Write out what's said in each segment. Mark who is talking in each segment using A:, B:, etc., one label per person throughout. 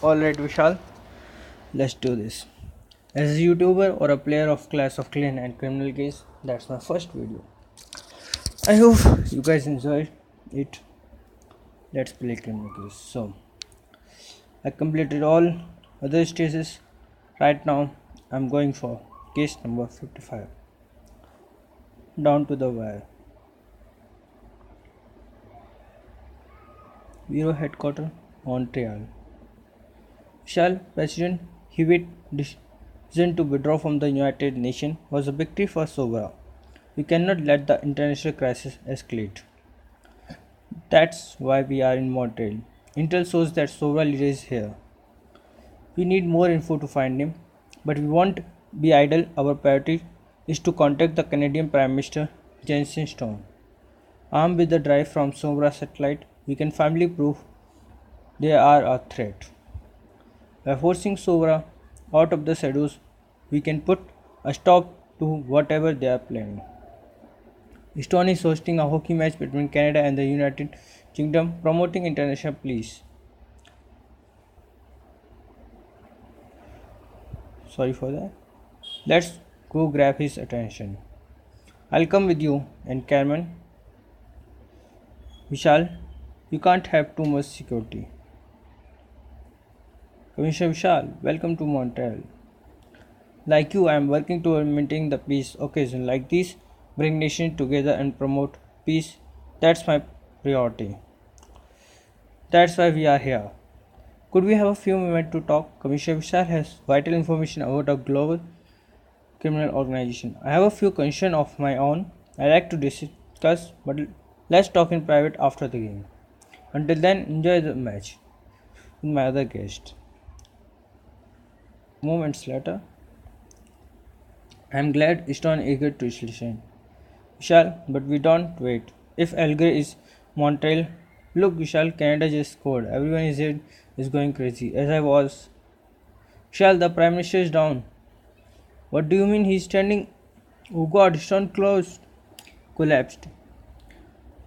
A: Alright, Vishal, let's do this. As a YouTuber or a player of Clash of Clan and Criminal Case, that's my first video. I hope you guys enjoyed it. Let's play Criminal Case. So, I completed all other stages. Right now, I'm going for case number 55. Down to the wire. Bureau Headquarters, Montreal. Vishal, President Hewitt's decision to withdraw from the United Nations was a victory for Sobra. We cannot let the international crisis escalate. That's why we are in Montreal. Intel shows that Sobra leader is here. We need more info to find him, but we won't be idle. Our priority is to contact the Canadian Prime Minister Jensen Stone. Armed with the drive from Sobra satellite, we can finally prove they are a threat. By forcing Sobra out of the shadows, we can put a stop to whatever they are planning. Stone is hosting a hockey match between Canada and the United Kingdom, promoting international peace. Sorry for that. Let's go grab his attention. I'll come with you. And Carmen, Vishal, you can't have too much security. Commissioner Vishal, welcome to Montreal. Like you, I am working toward maintaining the peace. Occasions like these bring nations together and promote peace. That's my priority. That's why we are here. Could we have a few moments to talk? Commissioner Vishal has vital information about a global criminal organization. I have a few questions of my own I like to discuss, but let's talk in private after the game. Until then, enjoy the match with my other guest. Moments later, I am glad Stone eager to listen. Vishal, but we don't wait. If Alger is Montreal, look Vishal, Canada just scored. Everyone is going crazy, as I was. Vishal, the Prime Minister is down. What do you mean he's standing? Oh God, Stone closed. Collapsed.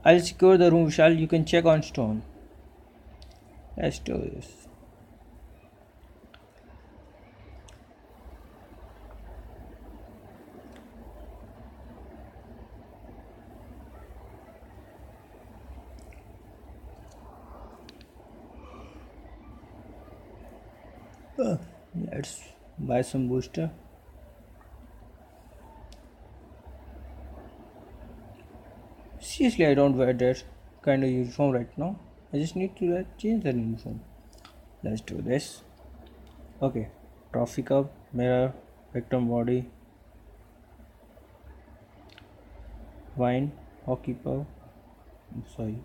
A: I'll secure the room, Vishal. You can check on Stone. Let's do this. Let's buy some booster. Seriously, I don't wear that kind of uniform right now. I just need to change that uniform. Let's do this. Okay, trophy cup, mirror, victim body, wine, hockey puck. Sorry,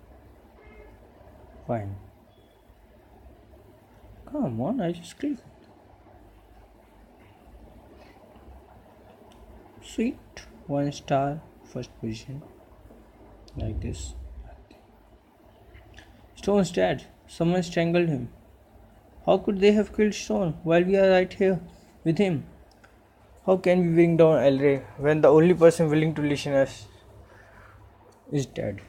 A: wine. Come on, I just clicked. Sweet, 1 star, first position, like this. Stone's dead. Someone strangled him. How could they have killed Stone while we are right here with him? How can we bring down Elray when the only person willing to listen us is dead?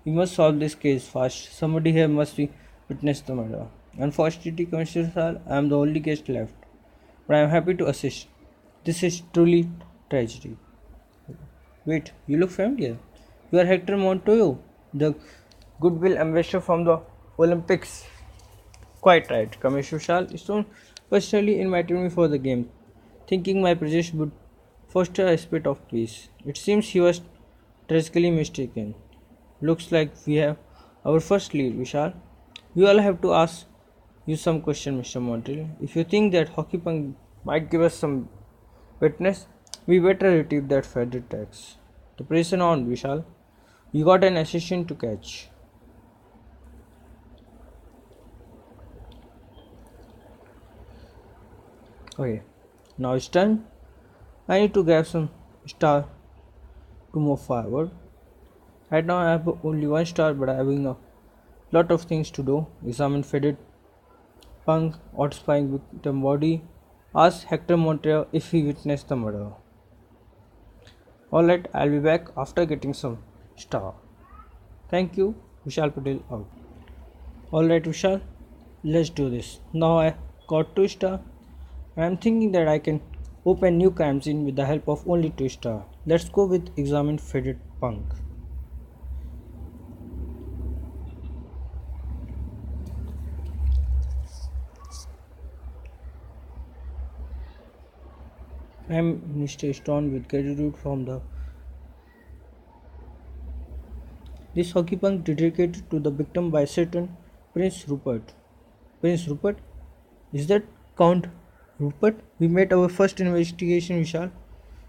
A: We must solve this case fast. Somebody here must be witness the murder. Unfortunately, Commissioner Sal, I am the only guest left, but I am happy to assist. This is truly tragedy. Wait, you look familiar. You are Hector Montoyo, the goodwill ambassador from the Olympics. Quite right, Commissioner Shal Stone personally invited me for the game, thinking my presence would foster a spirit of peace. It seems he was tragically mistaken. Looks like we have our first lead, Vishal. We all have to ask you some question, Mr. Montreal. If you think that Hockey Punk might give us some witness, we better retrieve that federal tax. The pressure on, Vishal. You got an assassin to catch. Okay, now it's done. I need to grab some star to move forward. Right now I have only 1 star, but I have a lot of things to do. Examine faded punk, outspying victim body. Ask Hector Montreal if he witnessed the murder. Alright, I'll be back after getting some star. Thank you, Vishal Patel out. Alright, Vishal, Let's do this. Now I got 2 star. I am thinking that I can open new crime scene with the help of only 2 star. Let's go with examine faded punk. I am Mr. Stone with gratitude from the this hockey punk dedicated to the victim by certain Prince Rupert. Prince Rupert? Is that Count Rupert? We made our first investigation, Vishal.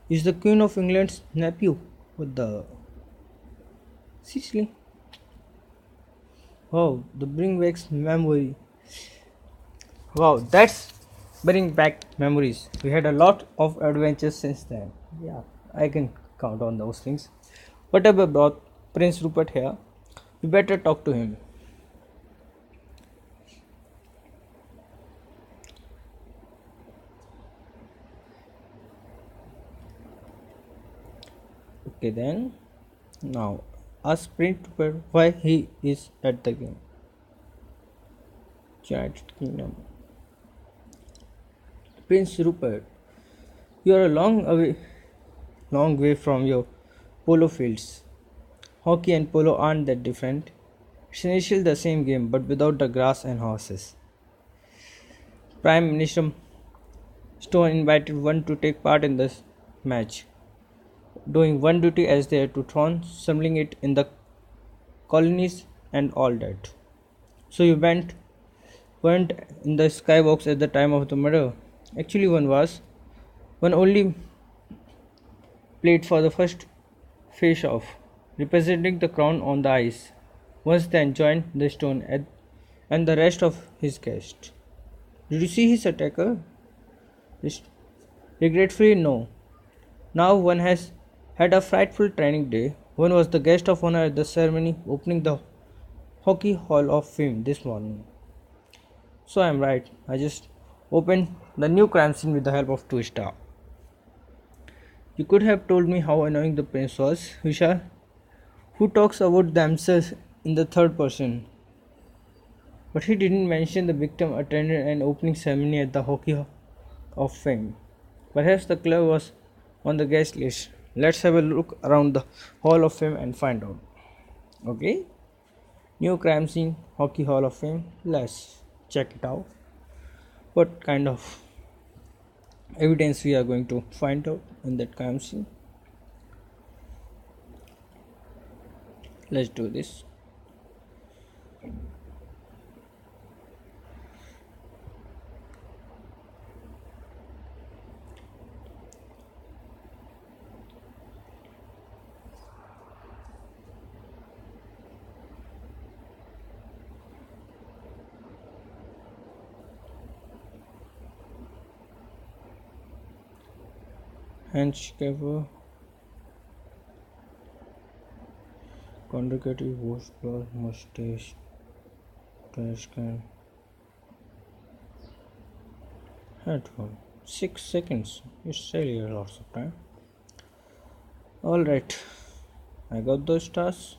A: Is the Queen of England's nephew with the Sicily? Oh, the bring back memory. Wow, that's bring back memories. We had a lot of adventures since then. Yeah, I can count on those things. Whatever brought Prince Rupert here, we better talk to him. Okay then. Now ask Prince Rupert why he is at the game. United Kingdom. Prince Rupert, you are a long way from your polo fields. Hockey and polo aren't that different. It's initially the same game but without the grass and horses. Prime Minister Stone invited one to take part in this match, doing one duty as their to throne, assembling it in the colonies and all that. So you weren't in the skybox at the time of the murder. Actually one was. One only played for the first face off, representing the crown on the ice. Once then joined the stone and the rest of his guests. Did you see his attacker? Regretfully, no. Now one has had a frightful training day. One was the guest of honor at the ceremony opening the Hockey Hall of Fame this morning. So I am right. I just opened the new crime scene with the help of 2 star. You could have told me how annoying the prince was, Vishal. Who talks about themselves in the third person? But he didn't mention the victim attended an opening ceremony at the Hockey Hall of Fame. Perhaps the club was on the guest list. Let's have a look around the Hall of Fame and find out. Okay? New crime scene, Hockey Hall of Fame. Let's check it out. What kind of evidence we are going to find out in that crime scene? Let's do this. Hands cover, conjugative wash blood, mustache, trash can, headphone. 6 seconds. It's really a lot of time. Alright, I got those stars.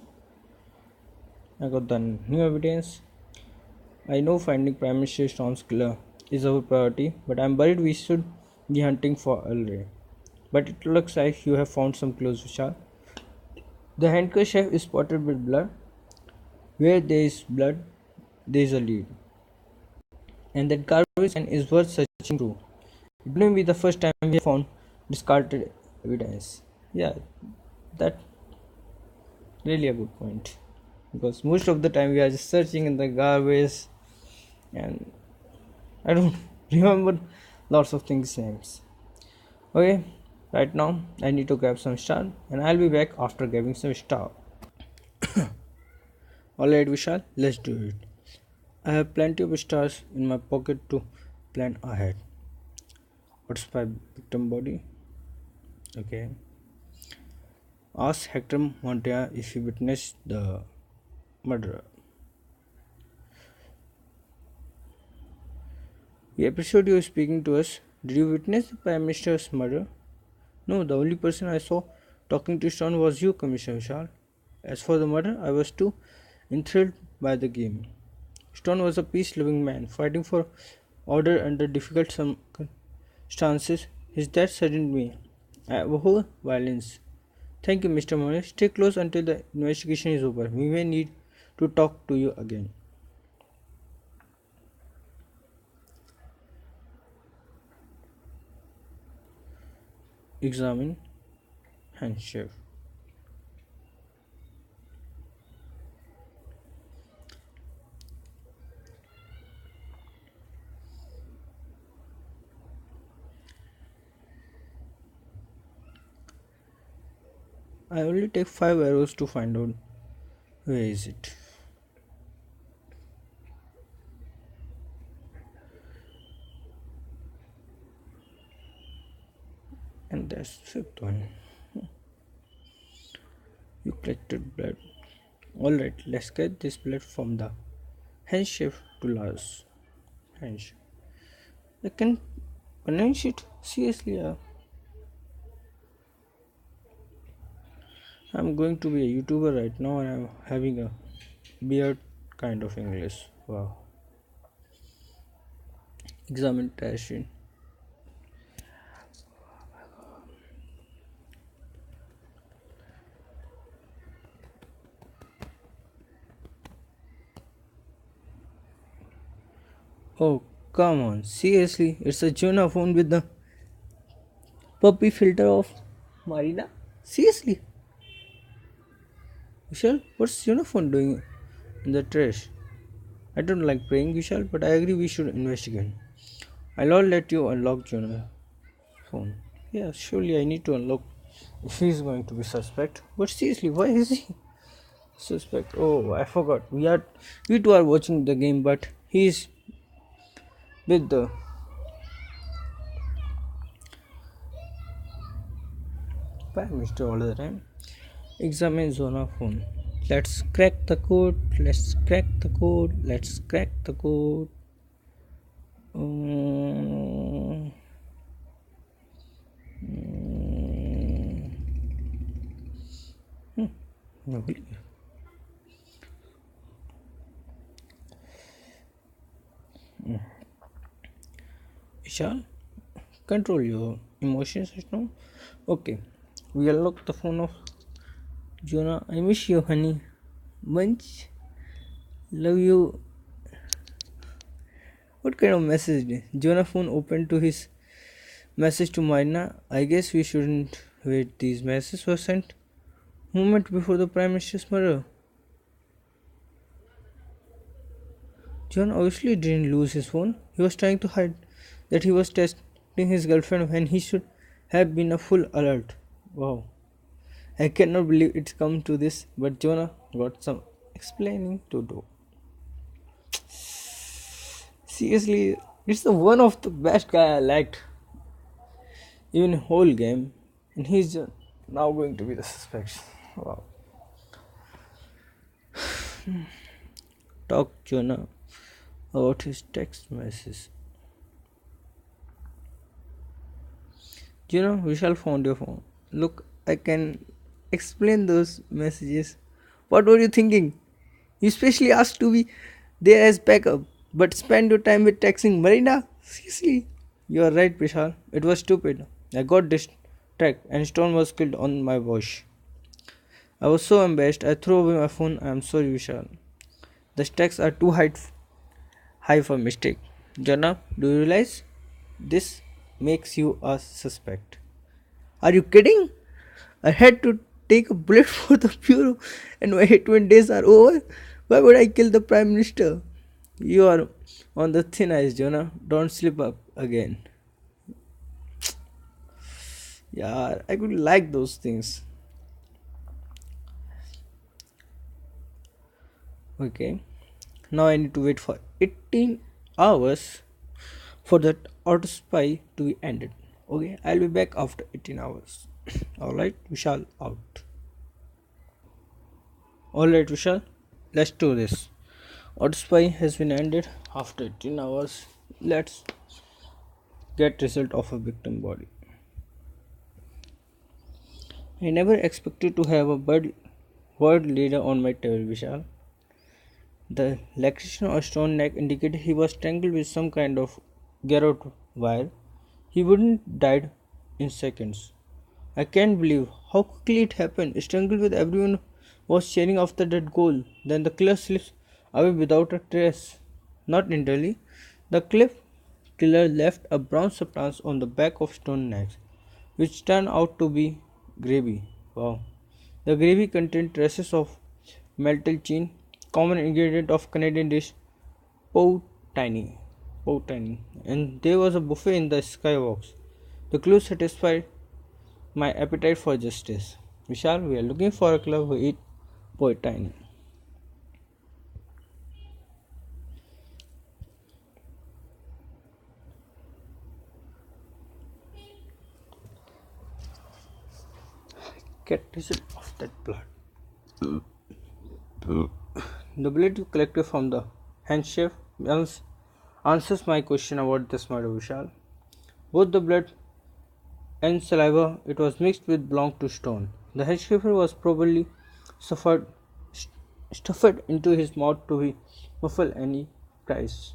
A: I got the new evidence. I know finding Prime Minister Stone's killer is our priority, but I'm worried we should be hunting for Elray. But it looks like you have found some clues, Vishal. The handkerchief is spotted with blood. Where there is blood, there is a lead. And that garbage can is worth searching through. It may be the first time we have found discarded evidence. Yeah, that really a good point. Because most of the time we are just searching in the garbage and I don't remember lots of things names. Okay, right now I need to grab some star and I'll be back after grabbing some star. Alright Vishal, let's do it. I have plenty of stars in my pocket to plan ahead. What's my victim body? Okay. Ask Hector Montoya if he witnessed the murder. We appreciate you speaking to us. Did you witness the Prime Minister's murder? No, the only person I saw talking to Stone was you, Commissioner Vishal. As for the murder, I was too enthralled by the game. Stone was a peace loving man, fighting for order under difficult circumstances. His death saddened me. Abhor violence. Thank you, Mr. Moore. Stay close until the investigation is over. We may need to talk to you again. Examine handshake. I only take 5 arrows to find out where is it. And that's fifth one. You collected blood. Alright, let's get this blood from the handshake to Lars. Handshake. I can pronounce it seriously. I'm going to be a YouTuber right now and I'm having a weird kind of English. Wow. Examination. Oh, come on. Seriously, it's a Jonah phone with the puppy filter of Marina? Seriously? Vishal, what's Jonah phone doing in the trash? I don't like praying, Vishal, but I agree we should investigate. I'll not let you unlock Jonah phone. Yeah, surely I need to unlock if he's going to be suspect. But seriously, why is he suspect? Oh, I forgot. We two are watching the game, but he's with the Prime Minister all the time. Examine Zona phone. Let's crack the code. Let's crack the code. Let's crack the code. Um, Nobody. Vishal, control your emotions now. Okay, we unlock the phone of Jonah. I miss you, honey. Bunch. Love you. What kind of message? Jonah phone opened to his message to Marina. I guess we shouldn't wait. These messages were sent moment before the Prime Minister's murder. John obviously didn't lose his phone. He was trying to hide that he was texting his girlfriend when he should have been a full alert. Wow. I cannot believe it's come to this, but Jonah got some explaining to do. Seriously, it's the one of the best guy I liked even whole game, and he's now going to be the suspect. Wow. Talk Jonah about his text message. Jonah, Vishal found your phone. Look, I can explain those messages. What were you thinking? You specially asked to be there as backup, but spend your time with texting Marina? Seriously? You are right, Vishal. It was stupid. I got distracted and Stone was killed on my watch. I was so embarrassed. I threw away my phone. I am sorry, Vishal. The stakes are too high for mistake. Jana, do you realize this makes you a suspect? Are you kidding? I had to take a bullet for the bureau, and my 21 days are over. Why would I kill the Prime Minister? You are on the thin ice, Jonah. Don't slip up again. Yeah, I could like those things. Okay. Now I need to wait for 18 hours for that auto spy to be ended. Okay, I'll be back after 18 hours. Alright, Vishal out. Alright, Vishal, let's do this. Auto spy has been ended after 18 hours. Let's get result of a victim body. I never expected to have a bird word leader on my table, Vishal. The electrician or stone neck indicated he was strangled with some kind of garrote wire. He wouldn't died in seconds. I can't believe how quickly it happened. Strangled with everyone was cheering after that goal. Then the killer slips away without a trace. Not entirely. The cliff killer left a brown substance on the back of stone necks, which turned out to be gravy. Wow. The gravy contained traces of melted chin, common ingredient of Canadian dish poutine. Poutine. And there was a buffet in the skybox. The clue satisfied my appetite for justice. Vishal, we are looking for a club who eat poutine. Get rid of that blood. The blood you collected from the handkerchief answers my question about this murder, Vishal. Both the blood and saliva it was mixed with belonged to Stone. The handkerchief was probably suffered, stuffed into his mouth to be muffle any cries.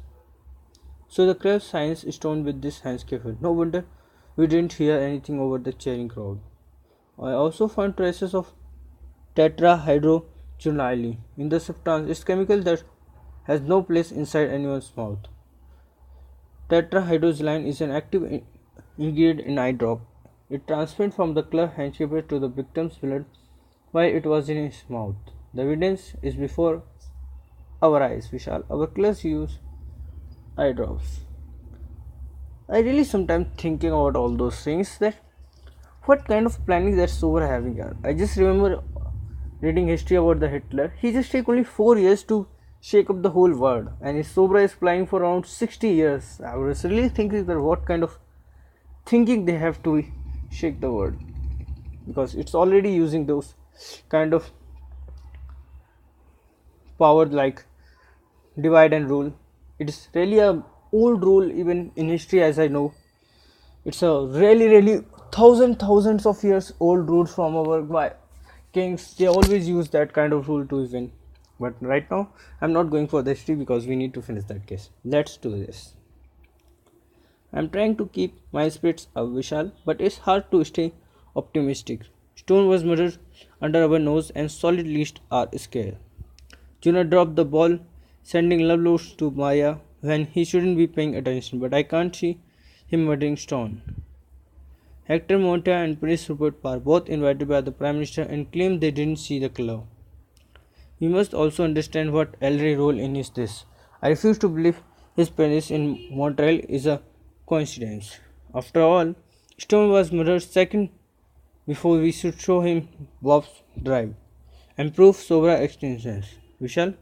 A: So the crowd signs Stone with this handkerchief. No wonder we didn't hear anything over the cheering crowd. I also found traces of tetrahydrogenylene in the substance. It's chemical that has no place inside anyone's mouth. Tetrahydrogenylene is an active ingredient in eye drop. It transferred from the club handkerchief to the victim's blood while it was in his mouth. The evidence is before our eyes, Vishal. Our killers use eye drops. I really sometimes thinking about all those things that what kind of planning that Sober having here. I just remember reading history about the Hitler. He just take only 4 years to shake up the whole world, and his Sobra is planning for around 60 years. I was really thinking that what kind of thinking they have to shake the world, because it's already using those kind of power like divide and rule. It's really a old rule even in history, as I know. It's a really thousands of years old rule from our kings. They always use that kind of rule to win. But right now I'm not going for the history because we need to finish that case. Let's do this. I'm trying to keep my spirits up, Vishal, but it's hard to stay optimistic. Stone was murdered under our nose and solid least are scared. Juna dropped the ball, sending love notes to Maya when he shouldn't be paying attention, but I can't see him murdering Stone. Hector Monta and Prince Rupert are both invited by the Prime Minister and claim they didn't see the killer. We must also understand what Elray's role in this. I refuse to believe his presence in Montreal is a coincidence. After all, Stone was murdered second before we should show him Bob's drive and prove Sobra extensions. Vishal,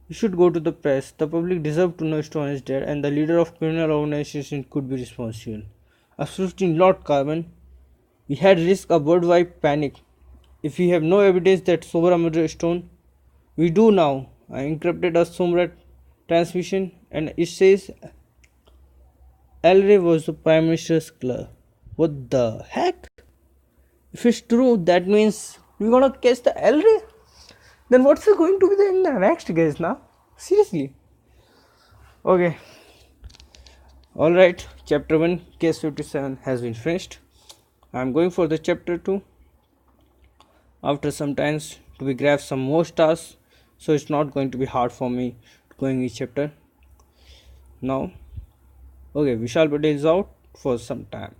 A: we should go to the press. The public deserves to know Stone is dead and the leader of criminal organization could be responsible. Absolutely not, Carmen. We had risked a worldwide panic. If we have no evidence that Sobra murdered Stone, we do now. I encrypted a Somrat transmission and it says Elray was the Prime Minister's killer. What the heck? If it's true, that means we're gonna catch the Elray? Then what's going to be the next case now? Seriously. Okay. Alright, chapter 1, case 57 has been finished. I'm going for the chapter 2. After some time to be grab some more stars, so it's not going to be hard for me going each chapter. Now, okay, Vishal Patel is out for some time.